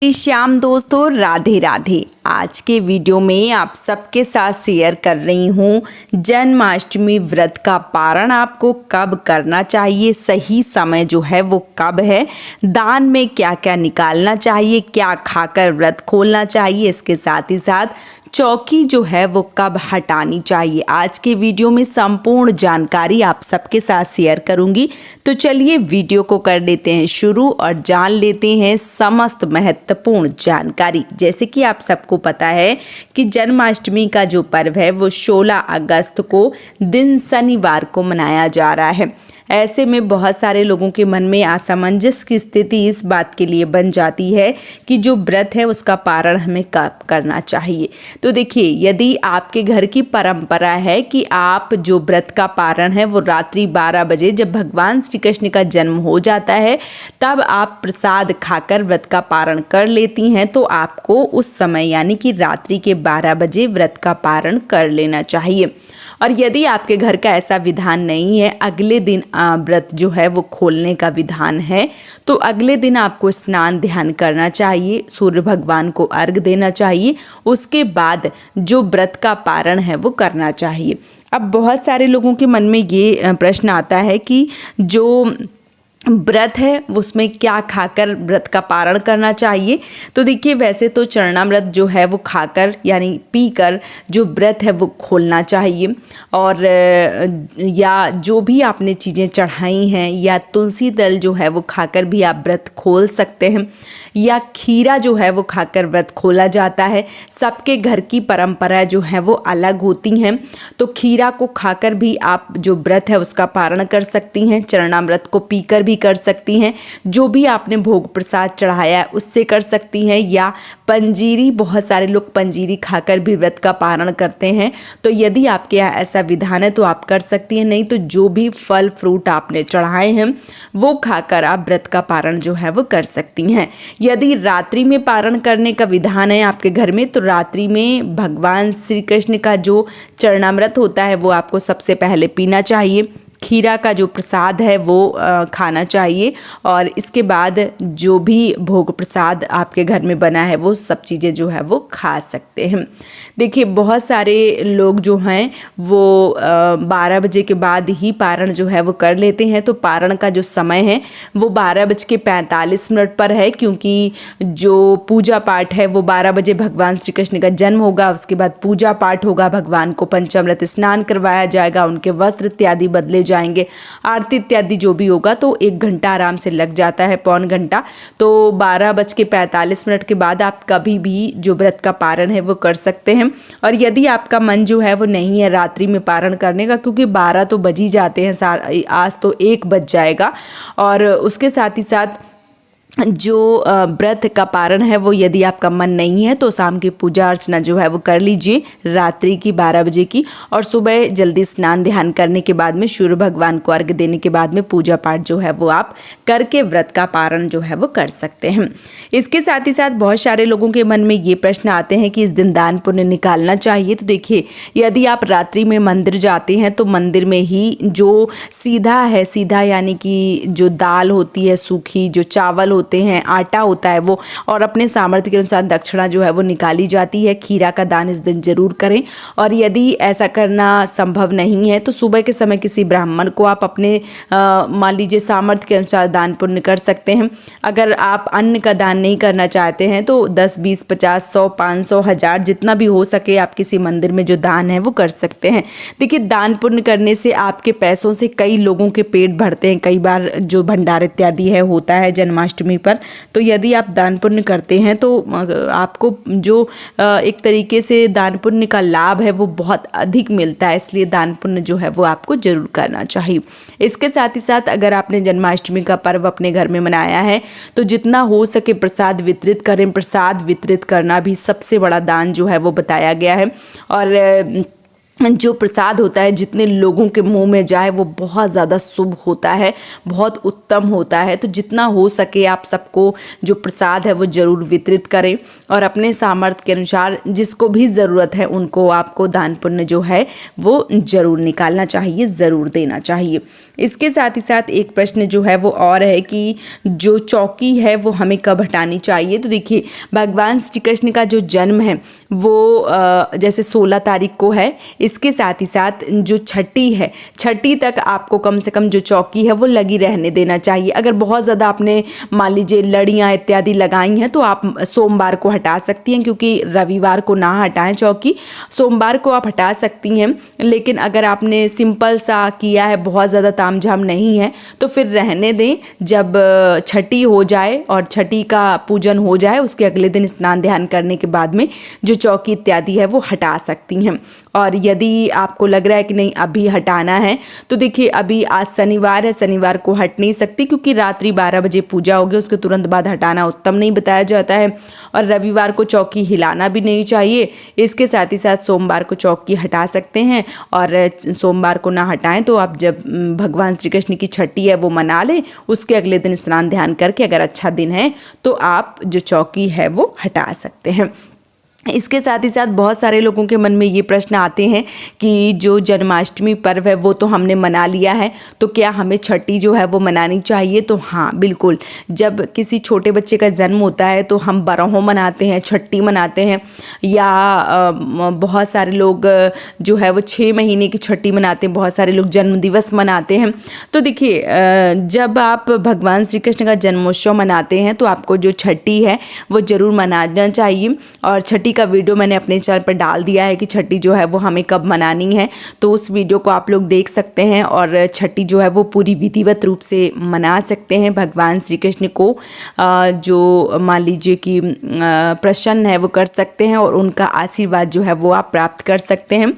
श्याम दोस्तों, राधे राधे। आज के वीडियो में आप सबके साथ शेयर कर रही हूँ जन्माष्टमी व्रत का पारण आपको कब करना चाहिए, सही समय जो है वो कब है, दान में क्या क्या निकालना चाहिए, क्या खाकर व्रत खोलना चाहिए, इसके साथ ही साथ चौकी जो है वो कब हटानी चाहिए। आज के वीडियो में संपूर्ण जानकारी आप सबके साथ शेयर करूंगी। तो चलिए वीडियो को कर लेते हैं शुरू और जान लेते हैं समस्त महत्वपूर्ण जानकारी। जैसे कि आप सबको पता है कि जन्माष्टमी का जो पर्व है वो 16 अगस्त को दिन शनिवार को मनाया जा रहा है। ऐसे में बहुत सारे लोगों के मन में असमंजस की स्थिति इस बात के लिए बन जाती है कि जो व्रत है उसका पारण हमें कब करना चाहिए। तो देखिए, यदि आपके घर की परंपरा है कि आप जो व्रत का पारण है वो रात्रि 12 बजे, जब भगवान श्री कृष्ण का जन्म हो जाता है तब आप प्रसाद खाकर व्रत का पारण कर लेती हैं, तो आपको उस समय यानी कि रात्रि के 12 बजे व्रत का पारण कर लेना चाहिए। और यदि आपके घर का ऐसा विधान नहीं है, अगले दिन व्रत जो है वो खोलने का विधान है, तो अगले दिन आपको स्नान ध्यान करना चाहिए, सूर्य भगवान को अर्घ देना चाहिए, उसके बाद जो व्रत का पारण है वो करना चाहिए। अब बहुत सारे लोगों के मन में ये प्रश्न आता है कि जो व्रत है उसमें क्या खाकर व्रत का पारण करना चाहिए। तो देखिए, वैसे तो चरणामृत जो है वो खाकर यानी पीकर जो व्रत है वो खोलना चाहिए, और या जो भी आपने चीज़ें चढ़ाई हैं या तुलसी दल जो है वो खाकर भी आप व्रत खोल सकते हैं, या खीरा जो है वो खाकर व्रत खोला जाता है। सबके घर की परंपरा जो है वो अलग होती हैं, तो खीरा को खाकर भी आप जो व्रत है उसका पारण कर सकती हैं, चरणामृत को पीकर भी कर सकती हैं, जो भी आपने भोग प्रसाद चढ़ाया है उससे कर सकती हैं, या पंजीरी, बहुत सारे लोग पंजीरी खाकर भी व्रत का पारण करते हैं। तो यदि आपके यहाँ ऐसा विधान है तो आप कर सकती हैं, नहीं तो जो भी फल फ्रूट आपने चढ़ाए हैं वो खाकर आप व्रत का पारण जो है वो कर सकती हैं। यदि रात्रि में पारण करने का विधान है आपके घर में, तो रात्रि में भगवान श्री कृष्ण का जो चरणामृत होता है वो आपको सबसे पहले पीना चाहिए, खीरा का जो प्रसाद है वो खाना चाहिए, और इसके बाद जो भी भोग प्रसाद आपके घर में बना है वो सब चीज़ें जो है वो खा सकते हैं। देखिए, बहुत सारे लोग जो हैं वो 12 बजे के बाद ही पारण जो है वो कर लेते हैं। तो पारण का जो समय है वो 12:45 पर है, क्योंकि जो पूजा पाठ है वो 12 बजे भगवान श्री कृष्ण का जन्म होगा, उसके बाद पूजा पाठ होगा, भगवान को पंचामृत स्नान करवाया जाएगा, उनके वस्त्र इत्यादि बदले जाएंगे, आरती इत्यादि जो भी होगा, तो 1 घंटा आराम से लग जाता है, पौन घंटा। तो 12:45 के बाद आप कभी भी जो व्रत का पारण है वो कर सकते हैं। और यदि आपका मन जो है वो नहीं है रात्रि में पारण करने का, क्योंकि 12 तो बज ही जाते हैं, आज तो 1 बज जाएगा, और उसके साथ ही साथ जो व्रत का पारण है वो यदि आपका मन नहीं है तो शाम की पूजा अर्चना जो है वो कर लीजिए रात्रि की 12 बजे की, और सुबह जल्दी स्नान ध्यान करने के बाद में सूर्य भगवान को अर्घ देने के बाद में पूजा पाठ जो है वो आप करके व्रत का पारण जो है वो कर सकते हैं। इसके साथ ही साथ बहुत सारे लोगों के मन में ये प्रश्न आते हैं कि इस दिन दान पुण्य निकालना चाहिए। तो देखिए, यदि आप रात्रि में मंदिर जाते हैं तो मंदिर में ही जो सीधा यानी कि जो दाल होती है सूखी, जो चावल होते हैं, आटा होता है वो, और अपने सामर्थ्य के अनुसार दक्षिणा जो है वो निकाली जाती है। खीरा का दान इस दिन जरूर करें, और यदि ऐसा करना संभव नहीं है तो सुबह के समय किसी ब्राह्मण को आप अपने मान लीजिए सामर्थ्य के अनुसार दान पुण्य कर सकते हैं। अगर आप अन्न का दान नहीं करना चाहते हैं तो 10, 20, 50, 100, 500, 1000 जितना भी हो सके आप किसी मंदिर में जो दान है वो कर सकते हैं। देखिए, दान पुण्य करने से आपके पैसों से कई लोगों के पेट भरते हैं, कई बार जो भंडार इत्यादि है होता है जन्माष्टमी पर, तो यदि आप दान पुण्य करते हैं तो आपको जो एक तरीके से दान पुण्य का लाभ है वो बहुत अधिक मिलता है, इसलिए दान पुण्य जो है वो आपको जरूर करना चाहिए। इसके साथ ही साथ अगर आपने जन्माष्टमी का पर्व अपने घर में मनाया है तो जितना हो सके प्रसाद वितरित करें। प्रसाद वितरित करना भी सबसे बड़ा दान जो है वो बताया गया है। और जो प्रसाद होता है जितने लोगों के मुंह में जाए वो बहुत ज़्यादा शुभ होता है, बहुत उत्तम होता है। तो जितना हो सके आप सबको जो प्रसाद है वो ज़रूर वितरित करें और अपने सामर्थ्य के अनुसार जिसको भी ज़रूरत है उनको आपको दान पुण्य जो है वो ज़रूर निकालना चाहिए, ज़रूर देना चाहिए। इसके साथ ही साथ एक प्रश्न जो है वो और है कि जो चौकी है वो हमें कब हटानी चाहिए। तो देखिए, भगवान श्री कृष्ण का जो जन्म है वो जैसे 16 तारीख को है, इसके साथ ही साथ जो छठी तक आपको कम से कम जो चौकी है वो लगी रहने देना चाहिए। अगर बहुत ज़्यादा आपने मान लीजिए लड़ियाँ इत्यादि लगाई हैं तो आप सोमवार को हटा सकती हैं, क्योंकि रविवार को ना हटाएं चौकी, सोमवार को आप हटा सकती हैं। लेकिन अगर आपने सिंपल सा किया है, बहुत ज़्यादा तामझाम नहीं है, तो फिर रहने दें। जब छठी हो जाए और छठी का पूजन हो जाए उसके अगले दिन स्नान ध्यान करने के बाद में जो चौकी इत्यादि है वो हटा सकती हैं। और यदि आपको लग रहा है कि नहीं अभी हटाना है तो देखिए, अभी आज शनिवार है, शनिवार को हट नहीं सकती क्योंकि रात्रि 12 बजे पूजा होगी, उसके तुरंत बाद हटाना उत्तम नहीं बताया जाता है। और रविवार को चौकी हिलाना भी नहीं चाहिए। इसके साथ ही साथ सोमवार को चौकी हटा सकते हैं, और सोमवार को ना हटाएं तो आप जब भगवान श्री कृष्ण की छठी है वो मना लें, उसके अगले दिन स्नान ध्यान करके अगर अच्छा दिन है तो आप जो चौकी है वो हटा सकते हैं। इसके साथ ही साथ बहुत सारे लोगों के मन में ये प्रश्न आते हैं कि जो जन्माष्टमी पर्व है वो तो हमने मना लिया है, तो क्या हमें छठी जो है वो मनानी चाहिए। तो हाँ बिल्कुल, जब किसी छोटे बच्चे का जन्म होता है तो हम बरहों मनाते हैं, छठी मनाते हैं, या बहुत सारे लोग जो है वो 6 महीने की छठी मनाते हैं, बहुत सारे लोग जन्म दिवस मनाते हैं। तो देखिए, जब आप भगवान श्री कृष्ण का जन्मोत्सव मनाते हैं तो आपको जो छठी है वो ज़रूर मनाना चाहिए। और छठी का वीडियो मैंने अपने चैनल पर डाल दिया है कि छठी जो है वो हमें कब मनानी है, तो उस वीडियो को आप लोग देख सकते हैं और छठी जो है वो पूरी विधिवत रूप से मना सकते हैं। भगवान श्री कृष्ण को जो मान लीजिए कि प्रसन्न है वो कर सकते हैं और उनका आशीर्वाद जो है वो आप प्राप्त कर सकते हैं।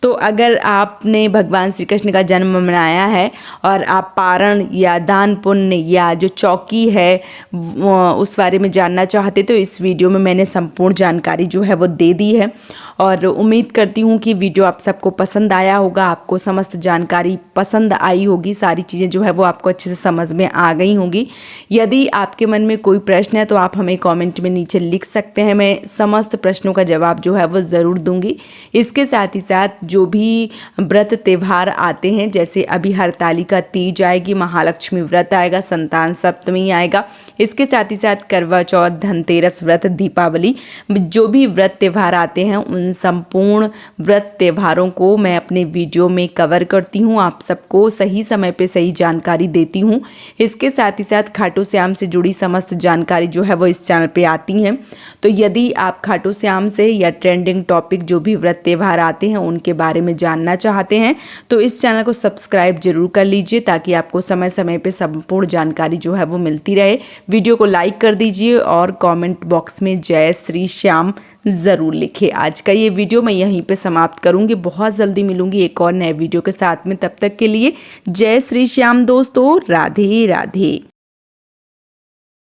तो अगर आपने भगवान श्री कृष्ण का जन्म मनाया है और आप पारण या दान पुण्य या जो चौकी है उस बारे में जानना चाहते तो इस वीडियो में मैंने संपूर्ण जानकारी जो है वो दे दी है। और उम्मीद करती हूँ कि वीडियो आप सबको पसंद आया होगा, आपको समस्त जानकारी पसंद आई होगी, सारी चीज़ें जो है वो आपको अच्छे से समझ में आ गई होंगी। यदि आपके मन में कोई प्रश्न है तो आप हमें कमेंट में नीचे लिख सकते हैं, मैं समस्त प्रश्नों का जवाब जो है वो ज़रूर दूंगी। इसके साथ ही साथ जो भी व्रत त्यौहार आते हैं, जैसे अभी हरतालिका तीज आएगी, महालक्ष्मी व्रत आएगा, संतान सप्तमी आएगा, इसके साथ ही साथ करवा चौथ, धनतेरस व्रत, दीपावली, जो भी व्रत त्यौहार आते हैं उन संपूर्ण व्रत त्यौहारों को मैं अपने वीडियो में कवर करती हूँ, आप सबको सही समय पे सही जानकारी देती हूँ। इसके साथ ही साथ खाटू श्याम से जुड़ी समस्त जानकारी जो है वो इस चैनल पे आती हैं। तो यदि आप खाटू श्याम से या ट्रेंडिंग टॉपिक जो भी व्रत त्यौहार आते हैं उनके बारे में जानना चाहते हैं तो इस चैनल को सब्सक्राइब जरूर कर लीजिए, ताकि आपको समय समय पर संपूर्ण जानकारी जो है वो मिलती रहे। वीडियो को लाइक कर दीजिए और कमेंट बॉक्स में जय श्री श्याम ज़रूर लिखें। आज का ये वीडियो मैं यहीं पे समाप्त करूँगी, बहुत जल्दी मिलूँगी एक और नए वीडियो के साथ में। तब तक के लिए जय श्री श्याम दोस्तों, राधे राधे।